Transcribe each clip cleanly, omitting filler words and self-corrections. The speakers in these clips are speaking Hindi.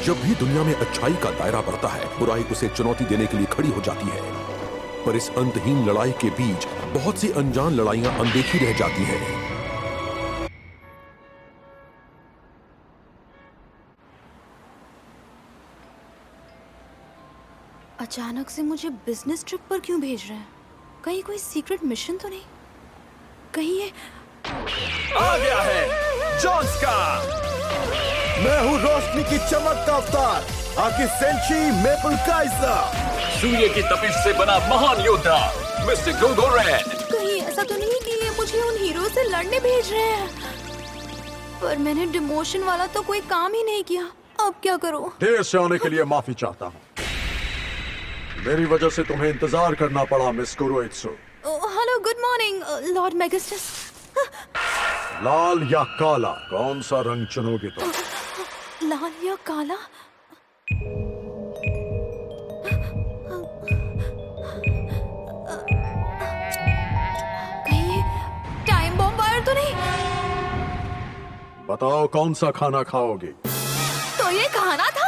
जब भी दुनिया में अच्छाई का दायरा बढ़ता है, बुराई उसे चुनौती देने के लिए खड़ी हो जाती है। पर इस अंतहीन लड़ाई के बीच बहुत सी अनजान लड़ाइयां अनदेखी रह जाती हैं। अचानक से मुझे बिजनेस ट्रिप पर क्यों भेज रहे हैं? कहीं कोई सीक्रेट मिशन तो नहीं? कहीं ये आ गया है जॉन्स का। मैं हूँ रोशनी की चमक का अवतार, आकी सेंची मेपल काइजर। सूर्य की तपिश से बना महान योद्धा मिस्टर गोगो रेड। कहीं ऐसा तो नहीं कि ये मुझे उन हीरो से लड़ने भेज रहे हैं? पर मैंने डिमोशन वाला तो कोई काम ही नहीं किया, अब क्या करूं? देर से आने के लिए माफी चाहता हूँ। मेरी वजह से तुम्हें इंतजार करना पड़ा miss Kuroitsu. Hello, good morning lord Megastus. लाल या काला, कौन सा रंग चुनोगे तुम? लाल या काला? कहीं टाइम बॉम्ब वायर तो नहीं? बताओ कौन सा खाना खाओगे? तो ये खाना था?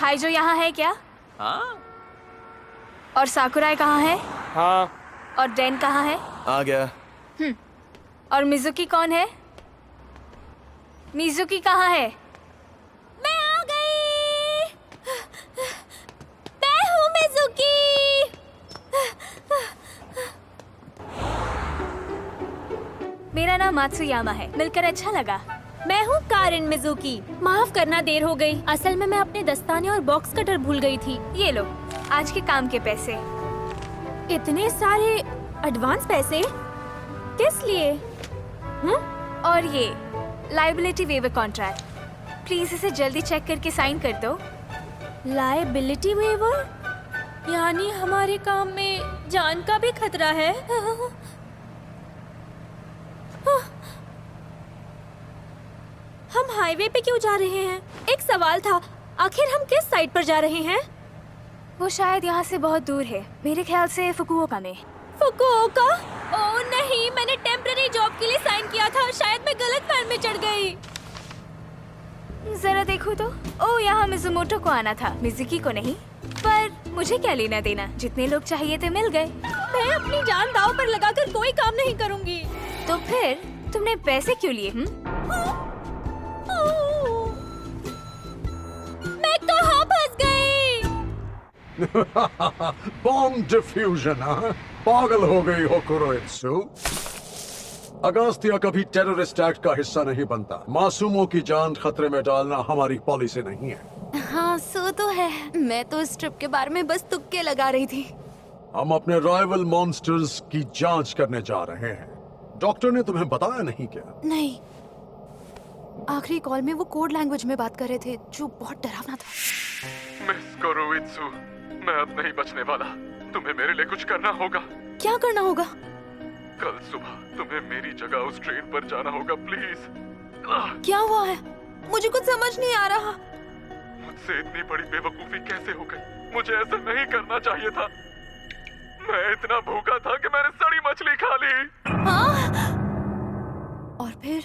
काइजो यहाँ है क्या? हाँ। और साकुराई कहाँ है? हाँ। और डेन कहाँ है? आ गया। और मिजुकी कौन है? मिजुकी कहाँ है? मैं आ गई। मैं हूँ मिजुकी। मेरा नाम मात्सुयामा है, मिलकर अच्छा लगा। मैं हूँ कारेन मिजुकी। माफ करना देर हो गई, असल में मैं अपने दस्ताने और बॉक्स कटर भूल गई थी। ये लो आज के काम के पैसे। इतने सारे एडवांस पैसे किस लिए? और ये लायबिलिटी वेवर कॉन्ट्रैक्ट, प्लीज इसे जल्दी चेक करके साइन कर दो। लायबिलिटी वेवर यानी हमारे काम में जान का भी खतरा है। हम हाईवे पे क्यों जा रहे हैं? एक सवाल था, आखिर हम किस साइड पर जा रहे हैं? वो शायद यहाँ से बहुत दूर है, मेरे ख्याल से फुकुओका में। फुकुओका? ओह नहीं, मैंने टेम्पररी जॉब के लिए साइन किया था, शायद मैं गलत फैन में चढ़ गई। जरा देखो तो। ओह, यहाँ मिजुमोटो को आना था, मिजुकी को नहीं। पर मुझे क्या लेना देना, जितने लोग चाहिए थे मिल गए। मैं अपनी जान दांव पर लगाकर कोई काम नहीं करूँगी। तो फिर तुमने पैसे क्यों लिए? मैं कहाँ फंस गई? बॉम्ब डिफ्यूजन, हाँ? पागल हो गई हो कुरोइत्सु। अगस्त्या कभी टेररिस्ट एक्ट का हिस्सा नहीं बनता। मासूमों की जान खतरे में डालना हमारी पॉलिसी नहीं है। हाँ सो तो है, मैं तो इस ट्रिप के बारे में बस तुक्के लगा रही थी। हम अपने राइवल मॉन्स्टर्स की जांच करने जा रहे हैं। डॉक्टर ने तुम्हें बताया नहीं क्या? नहीं, आखिरी कॉल में वो कोड लैंग्वेज में बात कर रहे थे जो बहुत डरावना था। मिस कुरोइत्सु, मैं अब नहीं बचने वाला। तुम्हें मेरे लिए कुछ करना होगा। क्या करना होगा? कल सुबह तुम्हें मेरी जगह उस ट्रेन पर जाना होगा, प्लीज। क्या हुआ है? मुझे कुछ समझ नहीं आ रहा। मुझसे इतनी बड़ी बेवकूफी कैसे हो गई? मुझे ऐसा नहीं करना चाहिए था। मैं इतना भूखा था कि मैंने सड़ी मछली खा ली। हाँ? और फिर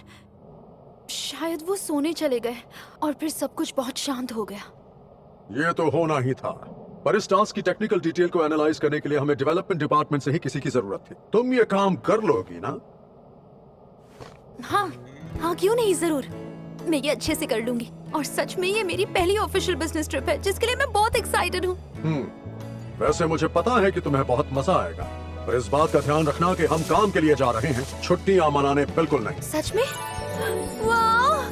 शायद वो सोने चले गए और फिर सब कुछ बहुत शांत हो गया। ये तो होना ही था, पर इस टास्क की टेक्निकल डिटेल को एनालाइज करने के लिए हमें डेवलपमेंट डिपार्टमेंट से ही किसी की जरूरत थी। तुम ये काम कर लोगी ना? हाँ हाँ, क्यों नहीं, जरूर। मैं ये अच्छे से कर लूंगी। और सच में ये मेरी पहली ऑफिशियल बिजनेस ट्रिप है, जिसके लिए मैं बहुत एक्साइटेड हूँ। वैसे मुझे पता है कि तुम्हें बहुत मजा आएगा, पर इस बात का ध्यान रखना कि हम काम के लिए जा रहे हैं, छुट्टियां मनाने बिल्कुल नहीं। सच में? वाह,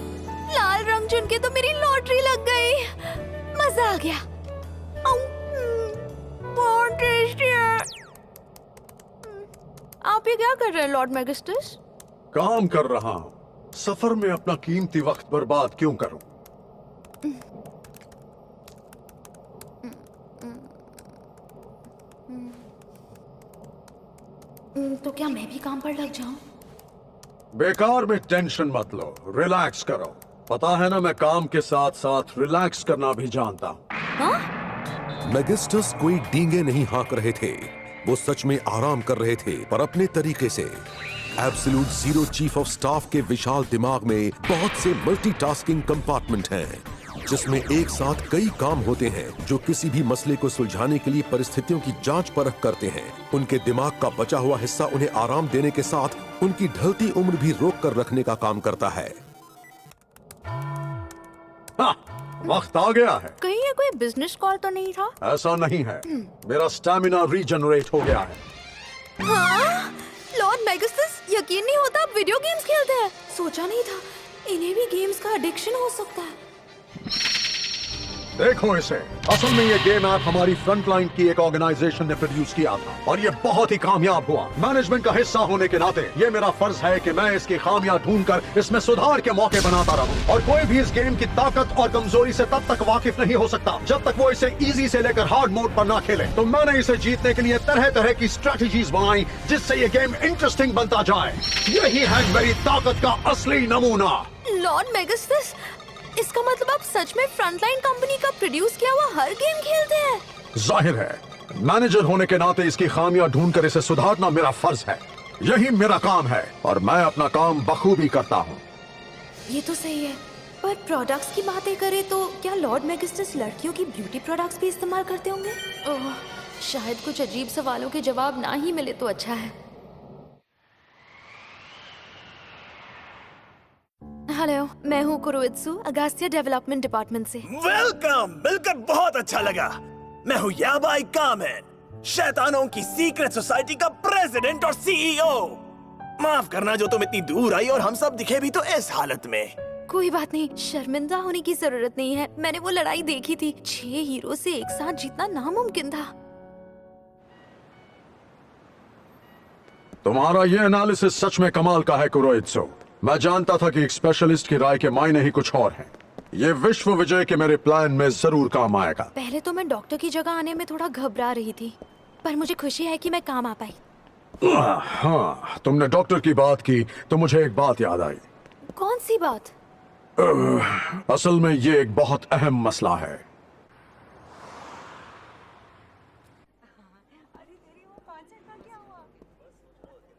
लाल रंग चुन के तो मेरी लॉटरी लग गई। मजा आ गया। बहुत टेस्टी है। आप ये क्या कर रहे हैं लॉर्ड मैगिस्टस? काम कर रहा हूँ। सफर में अपना कीमती वक्त बर्बाद क्यों करूं? तो क्या मैं भी काम पर लग जाऊं? बेकार में टेंशन मत लो, रिलैक्स करो। पता है ना, मैं काम के साथ साथ रिलैक्स करना भी जानता हूँ। हाँ? मैगिस्टस कोई डींगे नहीं हाँक रहे थे, वो सच में आराम कर रहे थे, पर अपने तरीके से। Absolute zero chief of staff के विशाल दिमाग में बहुत से मल्टीटास्किंग कंपार्टमेंट हैं, जिसमें एक साथ कई काम होते हैं जो किसी भी मसले को सुलझाने के लिए परिस्थितियों की जांच परख करते हैं। उनके दिमाग का बचा हुआ हिस्सा उन्हें आराम देने के साथ उनकी ढलती उम्र भी रोक कर रखने का काम करता है। वक्त आ गया है। कहीं ये कोई बिजनेस कॉल तो नहीं था? ऐसा नहीं है, मेरा स्टैमिना रीजनरेट हो गया है। हाँ? लॉर्ड मैगिस्टस, यकीन नहीं होता आप वीडियो गेम्स खेलते हैं। सोचा नहीं था इन्हें भी गेम्स का एडिक्शन हो सकता है। देखो इसे, असल में ये गेम ऐप हमारी फ्रंटलाइन की एक ऑर्गेनाइजेशन ने प्रोड्यूस किया था और ये बहुत ही कामयाब हुआ। मैनेजमेंट का हिस्सा होने के नाते ये मेरा फर्ज है कि मैं इसकी खामियां ढूंढकर इसमें सुधार के मौके बनाता रहूं। और कोई भी इस गेम की ताकत और कमजोरी से तब तक वाकिफ नहीं हो सकता जब तक वो इसे इजी से लेकर हार्ड मोड पर ना खेले। तो मैंने इसे जीतने के लिए तरह तरह की स्ट्रेटेजीज बनाई, जिससे ये गेम इंटरेस्टिंग बनता जाए। यही है मेरी ताकत का असली नमूना। लॉर्ड मैगिस्टस, इसका मतलब आप सच में फ्रंटलाइन कंपनी का प्रोड्यूस किया हुआ हर गेम खेलते हैं? जाहिर है, मैनेजर होने के नाते इसकी खामियां ढूंढकर इसे सुधारना मेरा फर्ज है। यही मेरा काम है और मैं अपना काम बखूबी करता हूँ। ये तो सही है, पर प्रोडक्ट्स की बातें करें तो क्या लॉर्ड मैगिस्टस लड़कियों की ब्यूटी प्रोडक्ट्स भी इस्तेमाल करते होंगे? ओह, शायद कुछ अजीब सवालों के जवाब ना ही मिले तो अच्छा है। हेलो, मैं हूँ कुरोइत्सु, अगास्थिया डेवलपमेंट डिपार्टमेंट से। वेलकम, मिलकर बहुत अच्छा लगा। मैं हूँ याबाई कामेन, शैतानों की सीक्रेट सोसाइटी का प्रेसिडेंट और सीईओ। माफ करना जो तुम इतनी दूर आई और हम सब दिखे भी तो इस हालत में। कोई बात नहीं, शर्मिंदा होने की जरूरत नहीं है। मैंने वो लड़ाई देखी थी, 6 हीरो से एक साथ जीतना नामुमकिन था। तुम्हारा ये एनालिसिस सच में कमाल का है कुरोइत्सु। मैं जानता था कि एक स्पेशलिस्ट की राय के मायने ही कुछ और हैं। ये विश्व विजय के मेरे प्लान में जरूर काम आएगा। पहले तो मैं डॉक्टर की जगह आने में थोड़ा घबरा रही थी, पर मुझे खुशी है कि मैं काम आ पाई। हाँ, तुमने डॉक्टर की बात की तो मुझे एक बात याद आई। कौन सी बात? असल में ये एक बहुत अहम मसला है।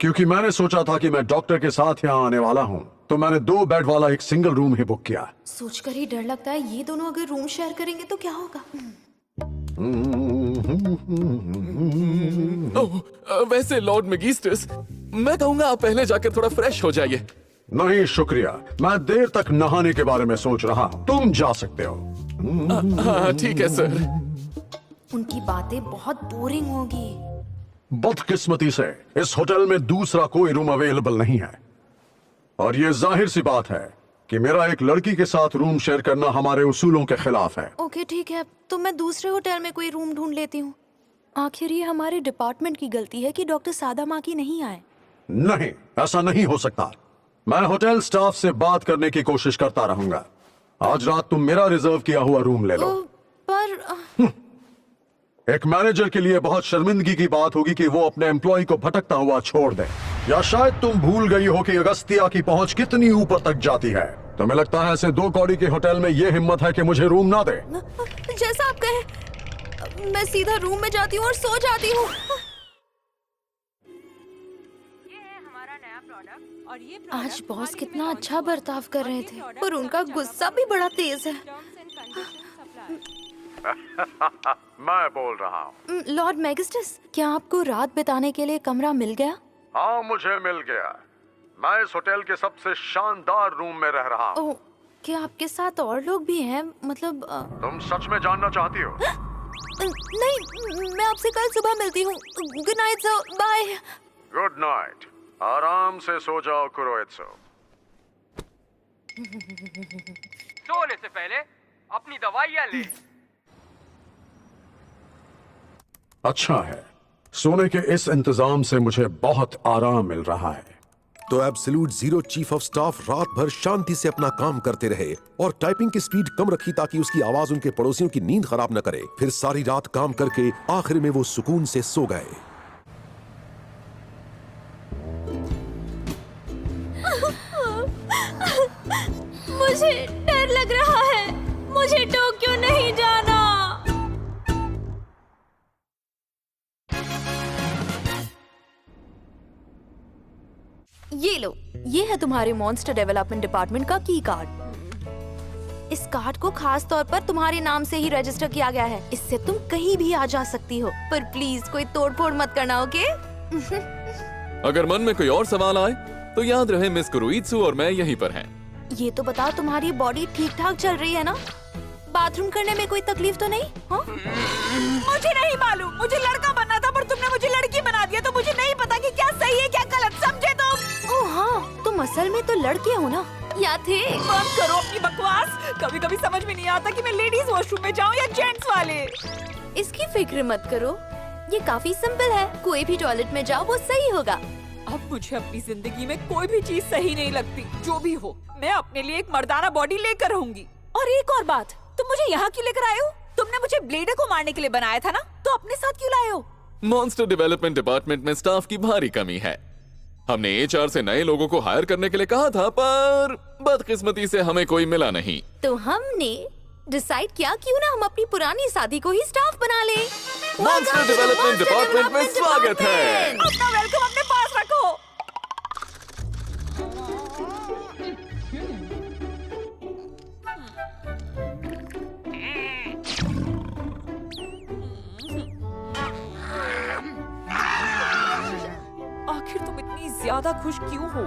क्योंकि मैंने सोचा था कि मैं डॉक्टर के साथ यहाँ आने वाला हूँ, तो मैंने 2 बेड वाला एक सिंगल रूम ही बुक किया। सोचकर ही डर लगता है, ये दोनों अगर रूम शेयर करेंगे तो क्या होगा? वैसे लॉर्ड मैगिस्टस, मैं कहूँगा आप पहले जाकर थोड़ा फ्रेश हो जाइए। नहीं शुक्रिया, मैं देर तक नहाने के बारे में सोच रहा हूँ। तुम जा सकते हो। हाँ ठीक है सर। उनकी बातें बहुत बोरिंग होगी। बदकिस्मती से इस होटल में दूसरा कोई रूम अवेलेबल नहीं है, और ये जाहिर सी बात है कि मेरा एक लड़की के साथ रूम शेयर करना हमारे उसूलों के खिलाफ है। ओके ठीक है, तो मैं दूसरे होटल में कोई रूम ढूंढ लेती हूँ। आखिर ये हमारे डिपार्टमेंट की गलती है कि डॉक्टर सादामाकी नहीं आए। नहीं, ऐसा नहीं हो सकता। मैं होटल स्टाफ से बात करने की कोशिश करता रहूंगा। आज रात तुम मेरा रिजर्व किया हुआ रूम ले लो। पर एक मैनेजर के लिए बहुत शर्मिंदगी की बात होगी कि वो अपने एम्प्लॉय को भटकता हुआ छोड़ दे। या शायद तुम भूल गई हो कि अगस्तिया की पहुंच कितनी ऊपर तक जाती है। तुम्हें लगता है ऐसे 2 कौड़ी के होटल में ये हिम्मत है कि मुझे रूम ना दे? जैसा आप कहें, मैं सीधा रूम में जाती हूँ और सो जाती हूँ। आज बॉस कितना अच्छा बर्ताव कर रहे थे, पर उनका गुस्सा भी बड़ा तेज है। मैं बोल रहा हूँ। लॉर्ड मैगिस्टस, क्या आपको रात बिताने के लिए कमरा मिल गया? हाँ, मुझे मिल गया। मैं इस होटल के सबसे शानदार रूम में रह रहा हूँ। ओह, क्या आपके साथ और लोग भी हैं? मतलब तुम सच में जानना चाहती हो? नहीं, मैं आपसे कल सुबह मिलती हूँ। Good night sir, bye. Good night. आराम से सो जाओ कुरोइत्सु। सोने से पहले अपनी दवाइयाँ ले। अच्छा है, सोने के इस इंतजाम से मुझे बहुत आराम मिल रहा है। तो absolute zero chief of staff रात भर शांति से अपना काम करते रहे और टाइपिंग की स्पीड कम रखी ताकि उसकी आवाज उनके पड़ोसियों की नींद खराब न करे। फिर सारी रात काम करके आखिर में वो सुकून से सो गए। मुझे डर लग रहा है। मुझे टोक्यो नहीं जाना। ये लो, ये है तुम्हारे मॉन्स्टर डेवलपमेंट डिपार्टमेंट का की कार्ड। इस कार्ड को खास तौर पर तुम्हारे नाम से ही रजिस्टर किया गया है। इससे तुम कहीं भी आ जा सकती हो, पर प्लीज कोई तोड़फोड़ मत करना, ओके? अगर मन में कोई और सवाल आए तो याद रहे मिस कुरोइत्सु और मैं यहीं पर हैं। ये तो बताओ, तुम्हारी बॉडी ठीक ठाक चल रही है ना? बाथरूम करने में कोई तकलीफ तो नहीं? हाँ? मुझे नहीं मालूम। मुझे लड़का बनना था, पर तुमने मुझे लड़की बना दिया, तो मुझे नहीं पता कि क्या सही है क्या गलत। समझे तुम? ओह हाँ, तुम असल में तो लड़के हो ना? या थे? बंद करो अपनी बकवास। कभी कभी समझ में नहीं आता कि मैं लेडीज वॉशरूम में जाऊँ या जेंट्स वाले। इसकी फिक्र मत करो, ये काफी सिंपल है। कोई भी टॉयलेट में जाओ, वो सही होगा। अब मुझे अपनी जिंदगी में कोई भी चीज सही नहीं लगती। जो भी हो, मैं अपने लिए एक मर्दाना बॉडी लेकर रहूंगी। और एक और बात, तुम मुझे यहाँ क्यों लेकर आए हो? तुमने मुझे ब्लेडर को मारने के लिए बनाया था ना, तो अपने साथ क्यों लाए हो? मॉन्स्टर डेवलपमेंट डिपार्टमेंट में स्टाफ की भारी कमी है। हमने HR से नए लोगों को हायर करने के लिए कहा था, पर बदकिस्मती से हमें कोई मिला नहीं। तो हमने डिसाइड किया क्यों ना हम अपनी पुरानी शादी को ही स्टाफ बना ले। मॉन्स्टर डेवलपमेंट डिपार्टमेंट में स्वागत है। अपना वेलकम अपने पास रखो। आखिर तुम इतनी ज्यादा खुश क्यों हो?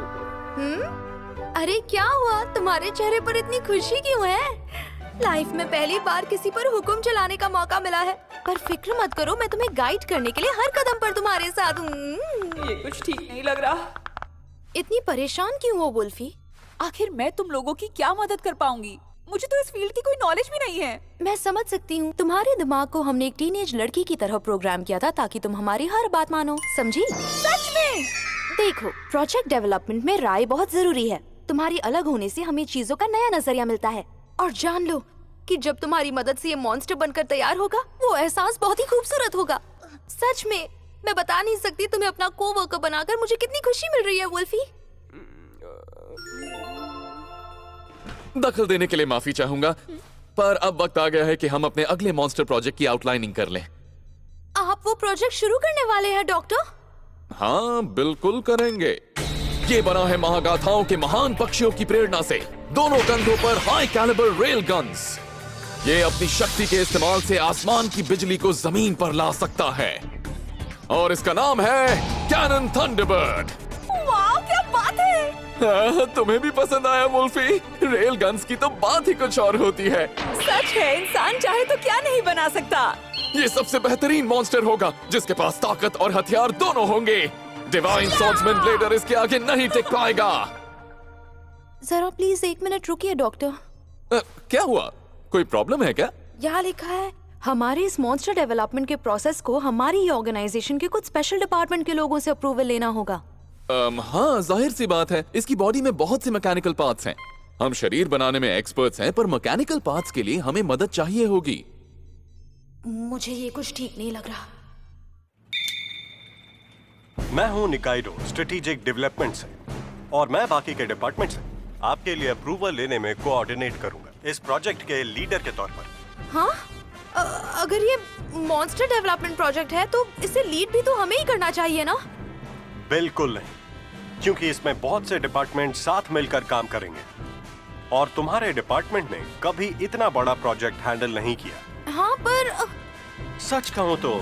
अरे क्या हुआ, तुम्हारे चेहरे पर इतनी खुशी क्यों है? लाइफ में पहली बार किसी पर हुक्म चलाने का मौका मिला है। पर फिक्र मत करो, मैं तुम्हें गाइड करने के लिए हर कदम पर तुम्हारे साथ हूँ। ये कुछ ठीक नहीं लग रहा। इतनी परेशान क्यों हो वुल्फी? आखिर मैं तुम लोगों की क्या मदद कर पाऊंगी? मुझे तो इस फील्ड की कोई नॉलेज भी नहीं है। मैं समझ सकती हूँ। तुम्हारे दिमाग को हमने एक टीनेज लड़की की तरह प्रोग्राम किया था ताकि तुम हमारी हर बात मानो, समझी? सच में? देखो, प्रोजेक्ट डेवलपमेंट में राय बहुत जरूरी है। तुम्हारी अलग होने से हमें चीजों का नया नजरिया मिलता है। और जान लो कि जब तुम्हारी मदद से ये मॉन्स्टर बनकर तैयार होगा, वो एहसास बहुत ही खूबसूरत होगा। सच में, मैं बता नहीं सकती तुम्हें अपना कोवर्कर बनाकर मुझे कितनी खुशी मिल रही है वुल्फी। दखल देने के लिए माफी चाहूंगा, पर अब वक्त आ गया है कि हम अपने अगले मॉन्स्टर प्रोजेक्ट की आउटलाइनिंग कर लें। आप वो प्रोजेक्ट शुरू करने वाले हैं डॉक्टर? हाँ, बिल्कुल करेंगे। ये बना है महागाथाओं के महान पक्षियों की प्रेरणा से। दोनों कंधों पर हाई कैलिबर रेल गन्स। ये अपनी शक्ति के इस्तेमाल से आसमान की बिजली को जमीन पर ला सकता है। और इसका नाम है कैनन थंडरबर्ड। वाह, क्या बात है! तुम्हें भी पसंद आया वुल्फी? रेल गन्स की तो बात ही कुछ और होती है। सच है, इंसान चाहे तो क्या नहीं बना सकता। ये सबसे बेहतरीन मॉन्स्टर होगा जिसके पास ताकत और हथियार दोनों होंगे। डिवाइन स्वॉर्ड्समैन ब्लेडर इसके आगे नहीं टिक पाएगा। जरा प्लीज 1 मिनट रुकिए डॉक्टर। क्या हुआ? कोई प्रॉब्लम है क्या? यहाँ लिखा है, हमारे इस मॉन्स्टर डेवलपमेंट के प्रोसेस को हमारी ऑर्गेनाइजेशन के कुछ स्पेशल डिपार्टमेंट के लोगों से अप्रूवल लेना होगा। हाँ, जाहिर सी बात है। इसकी बॉडी में बहुत से मैकेनिकल पार्ट्स हैं। हम शरीर बनाने में एक्सपर्ट्स हैं, पर मैकेनिकल पार्ट्स के लिए हमें मदद चाहिए होगी। मुझे ये कुछ ठीक नहीं लग रहा। मैं हूं निकाइडो स्ट्रेटेजिक डेवलपमेंट से और मैं बाकी के डिपार्टमेंट से आपके लिए अप्रूवल लेने में कोऑर्डिनेट करूंगा इस प्रोजेक्ट के लीडर के तौर पर। हाँ? अगर ये मॉन्स्टर डेवलपमेंट प्रोजेक्ट है तो इसे लीड भी तो हमें ही करना चाहिए ना? बिल्कुल नहीं, क्योंकि इसमें बहुत से डिपार्टमेंट साथ मिलकर काम करेंगे और तुम्हारे डिपार्टमेंट ने कभी इतना बड़ा प्रोजेक्ट हैंडल नहीं किया। हाँ पर सच कहूं तो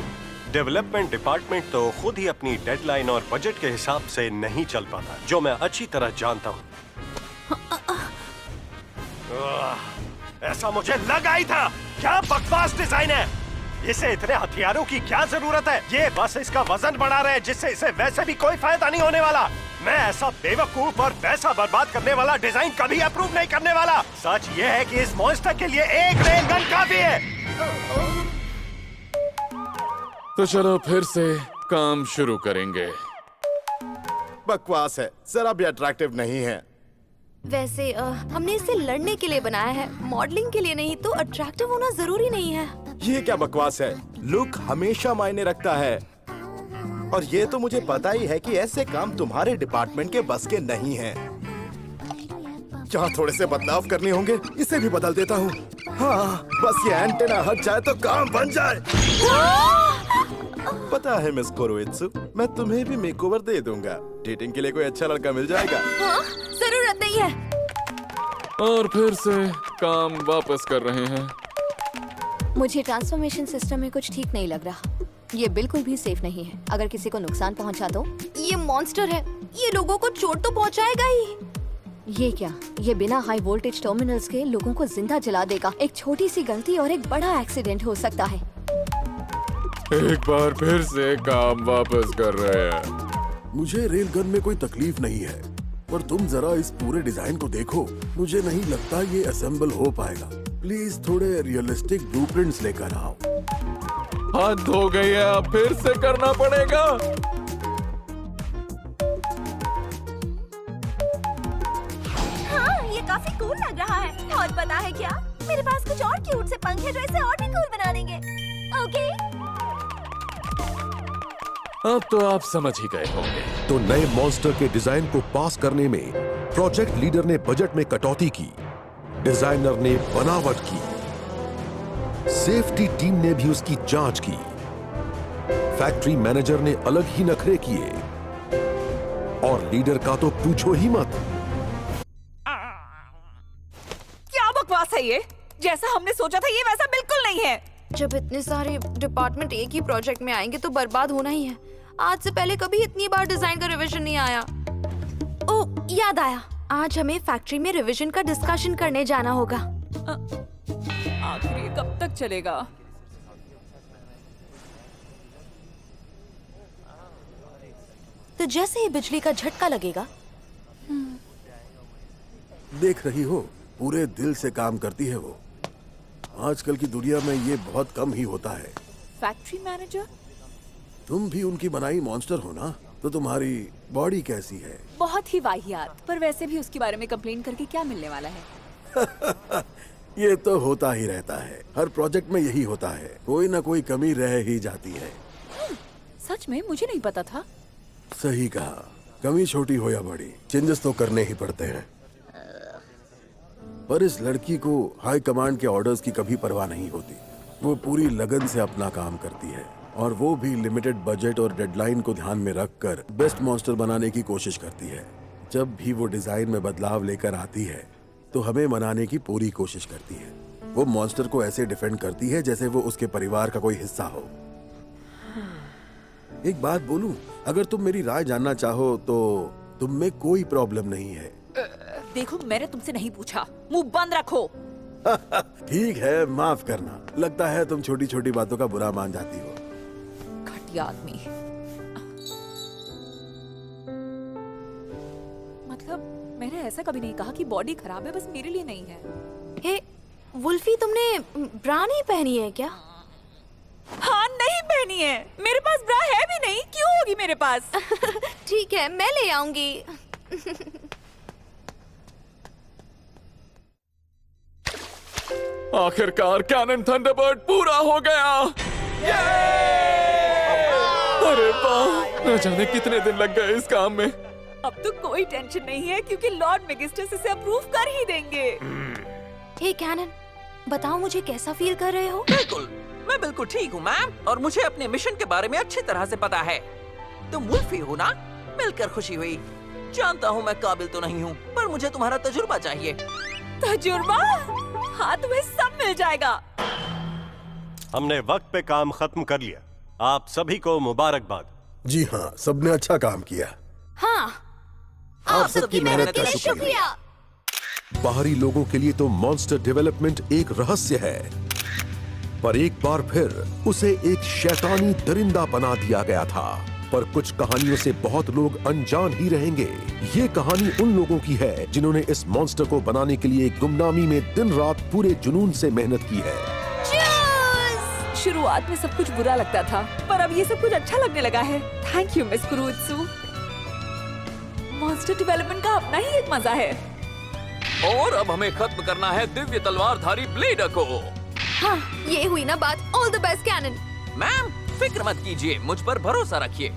डेवलपमेंट डिपार्टमेंट तो खुद ही अपनी डेडलाइन और बजट के हिसाब से नहीं चल पाता, जो मैं अच्छी तरह जानता हूं। ऐसा मुझे लगा ही था। क्या बकवास डिजाइन है, इसे इतने हथियारों की क्या जरूरत है? ये बस इसका वजन बढ़ा रहे हैं जिससे इसे वैसे भी कोई फायदा नहीं होने वाला। मैं ऐसा बेवकूफ और पैसा बर्बाद करने वाला डिजाइन कभी अप्रूव नहीं करने वाला। सच ये है कि इस मॉन्स्टर के लिए एक रेल गन काफी है। तो चलो फिर से काम शुरू करेंगे। बकवास है, जरा भी अट्रैक्टिव नहीं है। वैसे हमने इसे लड़ने के लिए बनाया है, मॉडलिंग के लिए नहीं। तो अट्रैक्टिव होना जरूरी नहीं है। ये क्या बकवास है? लुक हमेशा मायने रखता है और ये तो मुझे पता ही है कि ऐसे काम तुम्हारे डिपार्टमेंट के बस के नहीं हैं। क्या थोड़े से बदलाव करने होंगे? इसे भी बदल देता हूँ। हाँ, बस ये एंटेना हट जाए तो काम बन जाए। पता है मिस कोरोइत्सु, मैं तुम्हें भी मेकओवर दे दूंगा। डेटिंग के लिए कोई अच्छा लड़का मिल जाएगा। हाँ, जरूरत नहीं है। और फिर से काम वापस कर रहे हैं। मुझे ट्रांसफॉर्मेशन सिस्टम में कुछ ठीक नहीं लग रहा। ये बिल्कुल भी सेफ नहीं है। अगर किसी को नुकसान पहुंचा दो, ये मॉन्स्टर है, ये लोगों को चोट तो पहुंचाएगा ही। ये क्या? ये बिना हाई वोल्टेज टर्मिनल्स के लोगों को जिंदा जला देगा। एक छोटी सी गलती और एक बड़ा एक्सीडेंट हो सकता है। एक बार फिर से काम वापस कर रहे हैं। मुझे रेल गन में कोई तकलीफ नहीं है, पर तुम जरा इस पूरे डिजाइन को देखो। मुझे नहीं लगता ये असेंबल हो पाएगा। प्लीज थोड़े रियलिस्टिक ब्लूप्रिंट्स लेकर आओ। हद हो गई है, अब फिर से करना पड़ेगा। हाँ, ये काफी कूल लग रहा है। और पता है क्या, मेरे पास कुछ और क्यूट से पंख है जो इसे और भी कूल बना देंगे। ओके? अब तो आप समझ ही गए होंगे। तो नए मॉन्स्टर के डिजाइन को पास करने में प्रोजेक्ट लीडर ने बजट में कटौती की, डिजाइनर ने बनावट की, सेफ्टी टीम ने भी उसकी जांच की, फैक्ट्री मैनेजर ने अलग ही नखरे किए और लीडर का तो पूछो ही मत। क्या बकवास है ये? जैसा हमने सोचा था ये वैसा बिल्कुल नहीं है। जब इतने सारे डिपार्टमेंट एक ही प्रोजेक्ट में आएंगे तो बर्बाद होना ही है। आज से पहले कभी इतनी बार डिजाइन का रिवीजन नहीं आया। ओह, याद आया, आज हमें फैक्ट्री में रिवीजन का डिस्कशन करने जाना होगा। आखिर ये कब तक चलेगा? तो जैसे ही बिजली का झटका लगेगा। देख रही हो, पूरे दिल से काम करती है वो। आजकल की दुनिया में ये बहुत कम ही होता है। Factory manager? तुम भी उनकी बनाई मॉन्स्टर हो ना, तो तुम्हारी बॉडी कैसी है? बहुत ही वाहियात, पर वैसे भी उसके बारे में कंप्लेन करके क्या मिलने वाला है? ये तो होता ही रहता है, हर प्रोजेक्ट में यही होता है, कोई ना कोई कमी रह ही जाती है। सच में मुझे नहीं पता था। सही कहा, कमी छोटी हो या बड़ी, चेंजेस तो करने ही पड़ते हैं। पर इस लड़की को हाई कमांड के ऑर्डर्स की कभी परवाह नहीं होती। वो पूरी लगन से अपना काम करती है और वो भी लिमिटेड बजट और डेडलाइन को ध्यान में रखकर बेस्ट मॉन्स्टर बनाने की कोशिश करती है। जब भी वो डिजाइन में बदलाव लेकर आती है तो हमें मनाने की पूरी कोशिश करती है। वो मॉन्स्टर को ऐसे डिफेंड करती है जैसे वो उसके परिवार का कोई हिस्सा हो। एक बात बोलूं, अगर तुम मेरी राय जानना चाहो तो तुम में कोई प्रॉब्लम नहीं है। देखो, मैंने तुमसे नहीं पूछा, मुंह बंद रखो। ठीक है, माफ करना। लगता है तुम छोटी छोटी बातों का बुरा मान जाती हो। घटिया आदमी। मतलब मैंने ऐसा कभी नहीं कहा कि बॉडी खराब है, बस मेरे लिए नहीं है। हे वुल्फी, तुमने ब्रा नहीं पहनी है क्या? हाँ, नहीं पहनी है। मेरे पास ब्रा है भी नहीं, क्यों होगी मेरे पास? ठीक है, मैं ले आऊंगी। आखिरकार कैनन थंडरबर्ड पूरा हो गया। अरे रब्बा, न जाने कितने दिन लग गए इस काम में। अब तो कोई टेंशन नहीं है क्योंकि लॉर्ड मेगिस्टस इसे अप्रूव कर ही देंगे। हे कैनन, बताओ मुझे कैसा फील कर रहे हो? बिल्कुल, मैं बिल्कुल ठीक हूँ मैम, और मुझे अपने मिशन के बारे में अच्छी तरह से पता है। तुम वुल्फी हो ना? मिलकर खुशी हुई। जानता हूँ मैं काबिल तो नहीं हूँ, पर मुझे तुम्हारा तजुर्बा चाहिए। तजुर्बा? हाँ, तुम्हें सब मिल जाएगा। हमने वक्त पे काम खत्म कर लिया। आप सभी को मुबारकबाद। जी हाँ, सबने अच्छा काम किया। हाँ, आप सबकी मेहनत का शुक्रिया। बाहरी लोगों के लिए तो मॉन्स्टर डेवलपमेंट एक रहस्य है, पर एक बार फिर उसे एक शैतानी दरिंदा बना दिया गया था। पर कुछ कहानियों से बहुत लोग अनजान ही रहेंगे। ये कहानी उन लोगों की है जिन्होंने इस मॉन्स्टर को बनाने के लिए गुमनामी में दिन रात पूरे जुनून से मेहनत की है। शुरुआत में सब कुछ बुरा लगता था, पर अब ये सब कुछ अच्छा लगने लगा है। Thank you miss Kuroitsu. Monster development का अपना ही एक मजा है। और अब हमें खत्म करना है दिव्य तलवारधारी ब्लेडर को। हाँ, ये हुई ना बात। ऑल द बेस्ट कैनन। मैम फिक्र मत कीजिए, मुझ पर भरोसा रखिए।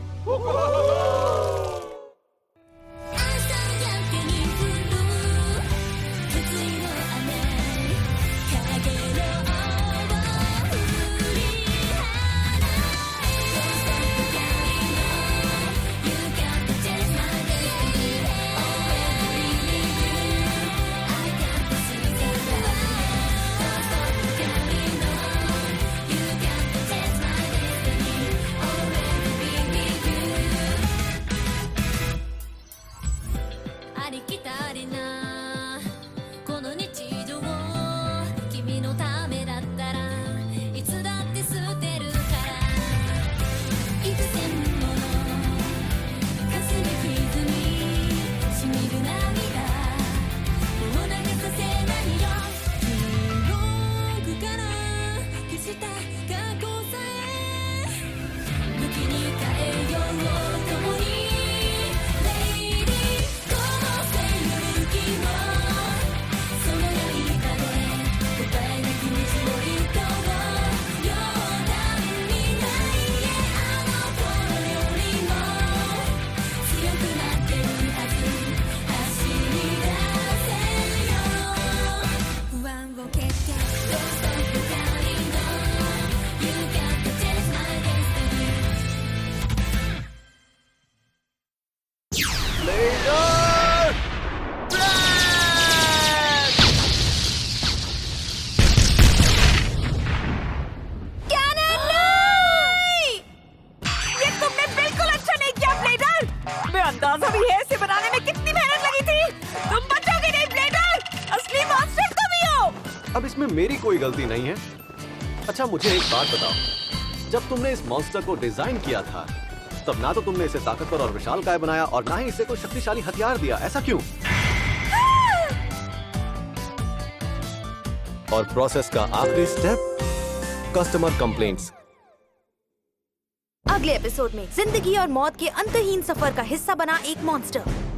अब इसमें मेरी कोई गलती नहीं है। अच्छा मुझे एक बात बताओ, जब तुमने इस मॉन्स्टर को डिजाइन किया था तब ना तो तुमने इसे ताकतवर और विशालकाय बनाया और ना ही इसे कोई शक्तिशाली हथियार दिया, ऐसा क्यों? और प्रोसेस का आखिरी स्टेप, कस्टमर कंप्लेंट्स। अगले एपिसोड में जिंदगी और मौत के अंतहीन सफर का हिस्सा बना एक मॉन्स्टर